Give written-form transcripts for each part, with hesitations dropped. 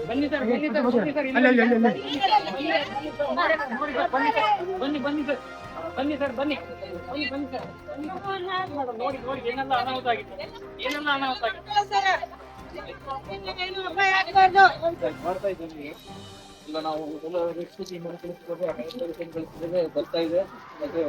ಬನ್ನಿ ಸರ್, ಬನ್ನಿ ಸರ್, ಬನ್ನಿ ಸರ್, ಬನ್ನಿ ಬನ್ನಿ ಸರ್, ಬನ್ನಿ ಸರ್, ಬನ್ನಿ ಬನ್ನಿ ಬನ್ನಿ ಸರ್, ನೋಡಿ ನೋಡಿ ಏನೆಲ್ಲ ಅನಾಹುತ ಆಗಿದೆ, ಏನೆಲ್ಲ ಅನಾಹುತ ಆಗಿದೆ ಮಾಡ್ತಾ ಇದ್ದೀವಿ. ಈಗ ನಾವು ಬರ್ತಾ ಇದೆ ಮತ್ತೆ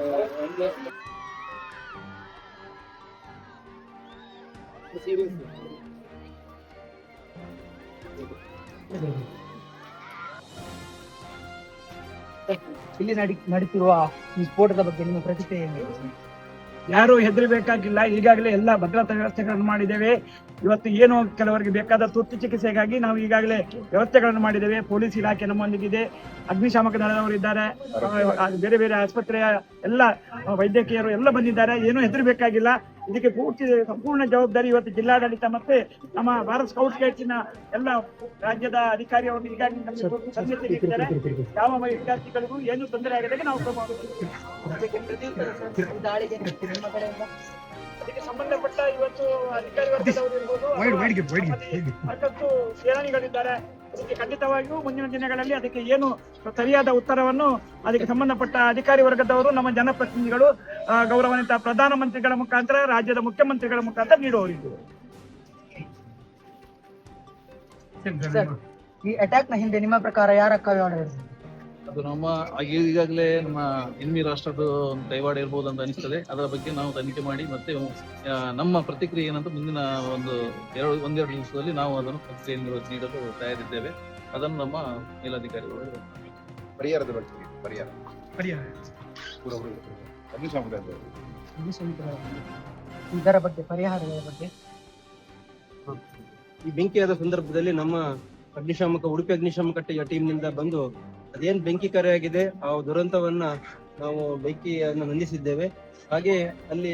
ಇಲ್ಲಿ ನಡೀತಿರುವ ಈ ಸ್ಫೋಟದ ಬಗ್ಗೆ ನಿಮ್ಮ ಪ್ರತಿಕ್ರಿಯೆ ಏನು? ಯಾರು ಹೆದರಬೇಕಾಗಿಲ್ಲ. ಈಗಾಗಲೇ ಎಲ್ಲ ಭದ್ರತಾ ವ್ಯವಸ್ಥೆಗಳನ್ನು ಮಾಡಿದ್ದೇವೆ. ಇವತ್ತು ಏನು ಕೆಲವರಿಗೆ ಬೇಕಾದ ತುರ್ತು ಚಿಕಿತ್ಸೆಗಾಗಿ ನಾವು ಈಗಾಗಲೇ ವ್ಯವಸ್ಥೆಗಳನ್ನು ಮಾಡಿದ್ದೇವೆ. ಪೊಲೀಸ್ ಇಲಾಖೆ ನಮ್ಮೊಂದಿಗಿದೆ, ಅಗ್ನಿಶಾಮಕ ದಳದವರು ಇದ್ದಾರೆ, ಬೇರೆ ಬೇರೆ ಆಸ್ಪತ್ರೆಯ ಎಲ್ಲ ವೈದ್ಯಕೀಯರು ಎಲ್ಲ ಬಂದಿದ್ದಾರೆ. ಏನು ಹೆದರಬೇಕಾಗಿಲ್ಲ. ಇದಕ್ಕೆ ಸಂಪೂರ್ಣ ಜವಾಬ್ದಾರಿ ಇವತ್ತು ಜಿಲ್ಲಾಡಳಿತ ಮತ್ತೆ ನಮ್ಮ ಭಾರತ್ ಸ್ಕೌಟ್ಸ್ ಗೈಡ್ಸ್ನ ಎಲ್ಲ ರಾಜ್ಯದ ಅಧಿಕಾರಿಯವರು ಈಗಾಗಲೇ ಯಾವ ವಿದ್ಯಾರ್ಥಿಗಳಿಗೂ ಏನು ತೊಂದರೆ ಆಗದೆ ನಾವು ಅದಕ್ಕೆ ಸಂಬಂಧಪಟ್ಟ ಇವತ್ತು ಅಧಿಕಾರಿ ವರ್ಗದವರು ಇರ್ಬೋದು, ಸಾಕಷ್ಟು ಸೇನಾನಿಗಳಿದ್ದಾರೆ. ಅದಕ್ಕೆ ಖಂಡಿತವಾಗಿಯೂ ಮುಂದಿನ ದಿನಗಳಲ್ಲಿ ಅದಕ್ಕೆ ಏನು ಸರಿಯಾದ ಉತ್ತರವನ್ನು ಅದಕ್ಕೆ ಸಂಬಂಧಪಟ್ಟ ಅಧಿಕಾರಿ ವರ್ಗದವರು, ನಮ್ಮ ಜನಪ್ರತಿನಿಧಿಗಳು, ಗೌರವಾನ್ವಿತ ಪ್ರಧಾನಮಂತ್ರಿಗಳ ಮುಖಾಂತರ, ರಾಜ್ಯದ ಮುಖ್ಯಮಂತ್ರಿಗಳ ಮುಖಾಂತರ ನೀಡುವವರಿದ್ದಾರೆ. ಈ ಅಟ್ಯಾಕ್ ನ ಹಿಂದೆ ನಿಮ್ಮ ಪ್ರಕಾರ ಯಾರ ಕೈವಾಡ? ಅದು ನಮ್ಮ ಈಗಾಗಲೇ ನಮ್ಮ ಎನ್ಮಿ ರಾಷ್ಟ್ರದ ಒಂದು ಕೈವಾಡ ಇರ್ಬೋದು ಅಂತ ಅನಿಸ್ತದೆ. ಅದರ ಬಗ್ಗೆ ನಾವು ತನಿಖೆ ಮಾಡಿ ಮತ್ತೆ ನಮ್ಮ ಪ್ರತಿಕ್ರಿಯೆ ಏನಂತ ಮುಂದಿನ ಒಂದೆರಡು ದಿವಸದಲ್ಲಿ ನಾವು ಅದನ್ನು ಪ್ರತಿಕ್ರಿಯೆ ನೀಡಲು ತಯಾರಿದ್ದೇವೆ. ಅದನ್ನು ನಮ್ಮ ಮೇಲಧಿಕಾರಿಗಳು ಪರಿಹಾರದ ಬಗ್ಗೆ ಇದರ ಬಗ್ಗೆ ಪರಿಹಾರಗಳ ಬಗ್ಗೆ ಈ ಬೆಂಕಿಯಾದ ಸಂದರ್ಭದಲ್ಲಿ ನಮ್ಮ ಅಗ್ನಿಶಾಮಕ ಉಡುಪಿ ಅಗ್ನಿಶಾಮಕ ಟೀಮ್ನಿಂದ ಬಂದು ಅದೇನ್ ಬೆಂಕಿ ಕಾರ್ಯ ಆ ದುರಂತವನ್ನ ನಾವು ಬೆಂಕಿಯನ್ನು ನಂದಿಸಿದ್ದೇವೆ. ಹಾಗೆ ಅಲ್ಲಿ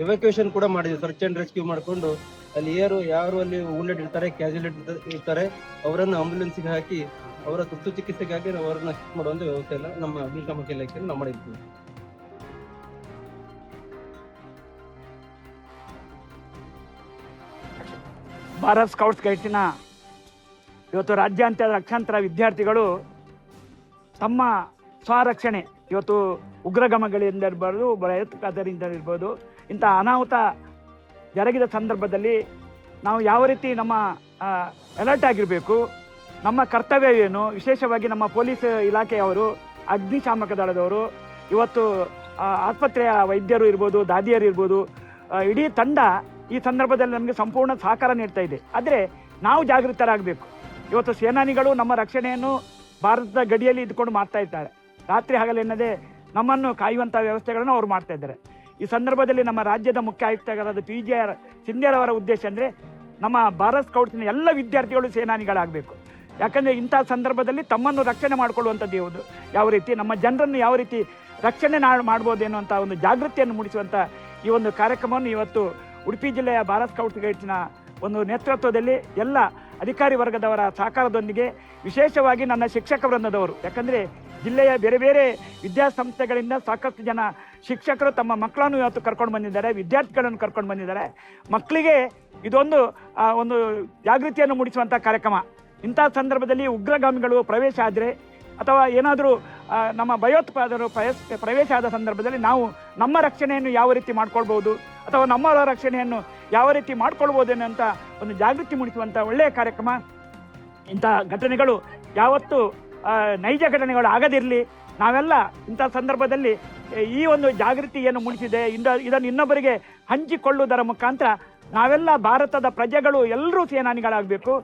ಎವಾಕ್ಯುಯೇಷನ್ ಕೂಡ ಮಾಡಿದ್ವಿ, ಸರ್ಚ್ ಅಂಡ್ ರೆಸ್ಕ್ಯೂ ಮಾಡಿಕೊಂಡು ಅಲ್ಲಿ ಯಾರು ಅಲ್ಲಿ wounded ಇರ್ತಾರೆ, ಕ್ಯಾಜುಯಲ್ ಇರ್ತಾರೆ, ಅವರನ್ನು ಆಂಬ್ಯುಲೆನ್ಸ್ಗೆ ಹಾಕಿ ಅವರ ತುರ್ತು ಚಿಕಿತ್ಸೆಗಾಗಿ ನಾವು ಅವರನ್ನ ಶಿಫ್ಟ್ ಮಾಡುವಂತ ವ್ಯವಸ್ಥೆ ಎಲ್ಲ ನಮ್ಮ ಅಗ್ನಿಶಾಮಕ ಇಲಾಖೆಯಲ್ಲಿ ನಾವು ಮಾಡಿದ್ವಿ. ಭಾರತ್ ಸ್ಕೌಟ್ಸ್ ಗೈಡ್ಸಿನ ಇವತ್ತು ರಾಜ್ಯಾಂತ್ಯದ ಲಕ್ಷಾಂತರ ವಿದ್ಯಾರ್ಥಿಗಳು ತಮ್ಮ ಸ್ವರಕ್ಷಣೆ, ಇವತ್ತು ಉಗ್ರಗಾಮಿಗಳಿಂದ ಇರ್ಬೋದು, ಭಯೋತ್ಪಾದಕರಿಂದ ಇರ್ಬೋದು, ಇಂಥ ಅನಾಹುತ ಜರುಗಿದ ಸಂದರ್ಭದಲ್ಲಿ ನಾವು ಯಾವ ರೀತಿ ನಮ್ಮ ಅಲರ್ಟ್ ಆಗಿರಬೇಕು, ನಮ್ಮ ಕರ್ತವ್ಯ ಏನು, ವಿಶೇಷವಾಗಿ ನಮ್ಮ ಪೊಲೀಸ್ ಇಲಾಖೆಯವರು, ಅಗ್ನಿಶಾಮಕ ದಳದವರು, ಇವತ್ತು ಆಸ್ಪತ್ರೆಯ ವೈದ್ಯರು ಇರ್ಬೋದು, ದಾದಿಯರು ಇರ್ಬೋದು, ಇಡೀ ತಂಡ ಈ ಸಂದರ್ಭದಲ್ಲಿ ನಮಗೆ ಸಂಪೂರ್ಣ ಸಹಕಾರ ನೀಡ್ತಾ ಇದೆ. ಆದರೆ ನಾವು ಜಾಗೃತರಾಗಬೇಕು. ಇವತ್ತು ಸೇನಾನಿಗಳು ನಮ್ಮ ರಕ್ಷಣೆಯನ್ನು ಭಾರತದ ಗಡಿಯಲ್ಲಿ ಇದ್ಕೊಂಡು ಮಾಡ್ತಾ ಇದ್ದಾರೆ. ರಾತ್ರಿ ಹಗಲೆನ್ನದೇ ನಮ್ಮನ್ನು ಕಾಯುವಂಥ ವ್ಯವಸ್ಥೆಗಳನ್ನು ಅವರು ಮಾಡ್ತಾ ಇದ್ದಾರೆ. ಈ ಸಂದರ್ಭದಲ್ಲಿ ನಮ್ಮ ರಾಜ್ಯದ ಮುಖ್ಯ ಆಯುಕ್ತರಾದ PGR ಸಿಂಧ್ಯರ್ ಅವರ ಉದ್ದೇಶ ಅಂದರೆ ನಮ್ಮ ಭಾರತ್ ಸ್ಕೌಟ್ಸ್ನ ಎಲ್ಲ ವಿದ್ಯಾರ್ಥಿಗಳು ಸೇನಾನಿಗಳಾಗಬೇಕು. ಯಾಕಂದರೆ ಇಂಥ ಸಂದರ್ಭದಲ್ಲಿ ತಮ್ಮನ್ನು ರಕ್ಷಣೆ ಮಾಡಿಕೊಳ್ಳುವಂಥದ್ದು ಯಾವ ರೀತಿ, ನಮ್ಮ ಜನರನ್ನು ಯಾವ ರೀತಿ ರಕ್ಷಣೆ ಮಾಡ್ಬೋದು ಎನ್ನುವಂಥ ಒಂದು ಜಾಗೃತಿಯನ್ನು ಮೂಡಿಸುವಂಥ ಈ ಒಂದು ಕಾರ್ಯಕ್ರಮವನ್ನು ಇವತ್ತು ಉಡುಪಿ ಜಿಲ್ಲೆಯ ಭಾರತ್ ಸ್ಕೌಟ್ಸ್ ಗೈಡ್ಸ್ನ ಒಂದು ನೇತೃತ್ವದಲ್ಲಿ ಎಲ್ಲ ಅಧಿಕಾರಿ ವರ್ಗದವರ ಸಹಕಾರದೊಂದಿಗೆ, ವಿಶೇಷವಾಗಿ ನನ್ನ ಶಿಕ್ಷಕ ವೃಂದದವರು, ಯಾಕಂದರೆ ಜಿಲ್ಲೆಯ ಬೇರೆ ಬೇರೆ ವಿದ್ಯಾಸಂಸ್ಥೆಗಳಿಂದ ಸಾಕಷ್ಟು ಜನ ಶಿಕ್ಷಕರು ತಮ್ಮ ಮಕ್ಕಳನ್ನು ಇವತ್ತು ಕರ್ಕೊಂಡು ಬಂದಿದ್ದಾರೆ, ವಿದ್ಯಾರ್ಥಿಗಳನ್ನು ಕರ್ಕೊಂಡು ಬಂದಿದ್ದಾರೆ. ಮಕ್ಕಳಿಗೆ ಇದೊಂದು ಒಂದು ಜಾಗೃತಿಯನ್ನು ಮೂಡಿಸುವಂಥ ಕಾರ್ಯಕ್ರಮ. ಇಂಥ ಸಂದರ್ಭದಲ್ಲಿ ಉಗ್ರಗಾಮಿಗಳು ಪ್ರವೇಶ ಆದರೆ ಅಥವಾ ಏನಾದರೂ ನಮ್ಮ ಭಯೋತ್ಪಾದಕರು ಪ್ರವೇಶ ಆದ ಸಂದರ್ಭದಲ್ಲಿ ನಾವು ನಮ್ಮ ರಕ್ಷಣೆಯನ್ನು ಯಾವ ರೀತಿ ಮಾಡ್ಕೊಳ್ಬೋದು ಅಥವಾ ನಮ್ಮ ರಕ್ಷಣೆಯನ್ನು ಯಾವ ರೀತಿ ಮಾಡ್ಕೊಳ್ಬೋದು ಅನ್ನೋಂಥ ಒಂದು ಜಾಗೃತಿ ಮೂಡಿಸುವಂಥ ಒಳ್ಳೆಯ ಕಾರ್ಯಕ್ರಮ. ಇಂಥ ಘಟನೆಗಳು ಯಾವತ್ತೂ ನೈಜ ಘಟನೆಗಳು ಆಗದಿರಲಿ. ನಾವೆಲ್ಲ ಇಂಥ ಸಂದರ್ಭದಲ್ಲಿ ಈ ಒಂದು ಜಾಗೃತಿ ಏನು ಮೂಡಿಸಿದೆ ಇದನ್ನು ಇನ್ನೊಬ್ಬರಿಗೆ ಹಂಚಿಕೊಳ್ಳುವುದರ ಮುಖಾಂತರ ನಾವೆಲ್ಲ ಭಾರತದ ಪ್ರಜೆಗಳು ಎಲ್ಲರೂ ಸೇನಾನಿಗಳಾಗಬೇಕು.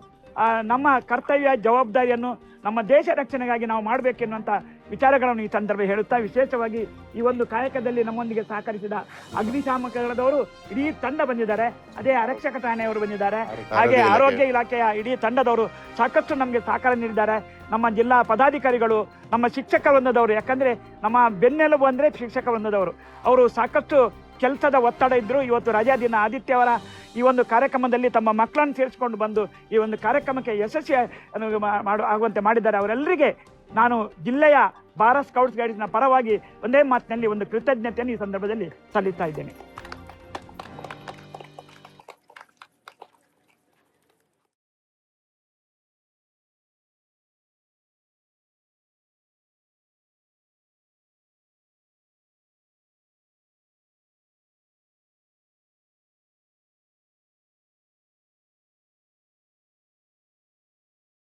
ನಮ್ಮ ಕರ್ತವ್ಯ ಜವಾಬ್ದಾರಿಯನ್ನು ನಮ್ಮ ದೇಶ ರಕ್ಷಣೆಗಾಗಿ ನಾವು ಮಾಡಬೇಕೆನ್ನುವಂಥ ವಿಚಾರಗಳನ್ನು ಈ ಸಂದರ್ಭ ಹೇಳುತ್ತಾ, ವಿಶೇಷವಾಗಿ ಈ ಒಂದು ಕಾಯಕದಲ್ಲಿ ನಮ್ಮೊಂದಿಗೆ ಸಹಕರಿಸಿದ ಅಗ್ನಿಶಾಮಕ ದಳದವರು ಇಡೀ ತಂಡ ಬಂದಿದ್ದಾರೆ, ಅದೇ ಆರಕ್ಷಕ ಠಾಣೆಯವರು ಬಂದಿದ್ದಾರೆ, ಹಾಗೆ ಆರೋಗ್ಯ ಇಲಾಖೆಯ ಇಡೀ ತಂಡದವರು ಸಾಕಷ್ಟು ನಮಗೆ ಸಹಕಾರ ನೀಡಿದ್ದಾರೆ. ನಮ್ಮ ಜಿಲ್ಲಾ ಪದಾಧಿಕಾರಿಗಳು, ನಮ್ಮ ಶಿಕ್ಷಕ ವೃಂದದವರು, ಯಾಕಂದರೆ ನಮ್ಮ ಬೆನ್ನೆಲುಬು ಅಂದರೆ ಶಿಕ್ಷಕ ವೃಂದದವರು, ಅವರು ಸಾಕಷ್ಟು ಕೆಲಸದ ಒತ್ತಡ ಇದ್ದರು. ಇವತ್ತು ರಜಾ ದಿನ ಆದಿತ್ಯವಾರ ಈ ಒಂದು ಕಾರ್ಯಕ್ರಮದಲ್ಲಿ ತಮ್ಮ ಮಕ್ಕಳನ್ನು ಸೇರಿಸಿಕೊಂಡು ಬಂದು ಈ ಒಂದು ಕಾರ್ಯಕ್ರಮಕ್ಕೆ ಯಶಸ್ವಿ ಆಗುವಂತೆ ಮಾಡಿದ್ದಾರೆ. ಅವರೆಲ್ಲರಿಗೆ ನಾನು ಜಿಲ್ಲೆಯ ಭಾರತ್ ಸ್ಕೌಟ್ಸ್ ಗೈಡ್ಸ್ನ ಪರವಾಗಿ ಒಂದೇ ಮಾತಿನಲ್ಲಿ ಒಂದು ಕೃತಜ್ಞತೆಯನ್ನು ಈ ಸಂದರ್ಭದಲ್ಲಿ ಸಲ್ಲಿಸ್ತಾ ಇದ್ದೇನೆ.